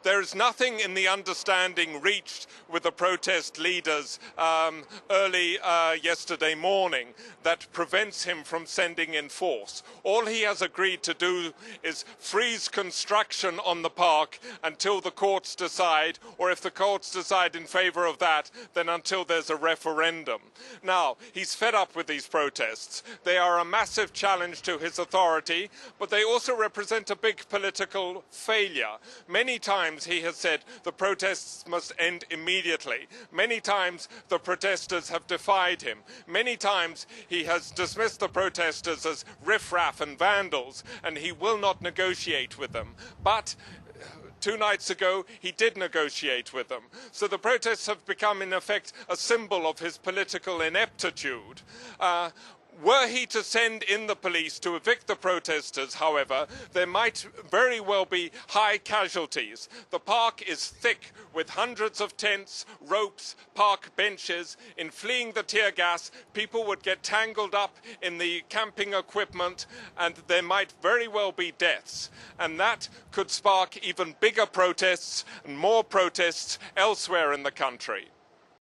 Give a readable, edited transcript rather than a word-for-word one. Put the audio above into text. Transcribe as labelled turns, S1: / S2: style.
S1: There is nothing in the understanding reached with the protest leaders early yesterday morning that prevents him from sending in force. All he has agreed to do is freeze construction on the park until the courts decide, or if the courts decide in favor of that, then until there's a referendum. Now, he's fed up with these protests. They are a massive challenge to his authority, but they also represent a big political failure. Many times he has said the protests must end immediately. Many times the protesters have defied him. Many times he has dismissed the protesters as riffraff and vandals, and he will not negotiate with them. But 2 nights ago, he did negotiate with them. So the protests have become, in effect, a symbol of his political ineptitude. Were he to send in the police to evict the protesters, however, there might very well be high casualties. The park is thick with hundreds of tents, ropes, park benches. In fleeing the tear gas, people would get tangled up in the camping equipment, and there might very well be deaths. And that could spark even bigger protests and more protests elsewhere in the country.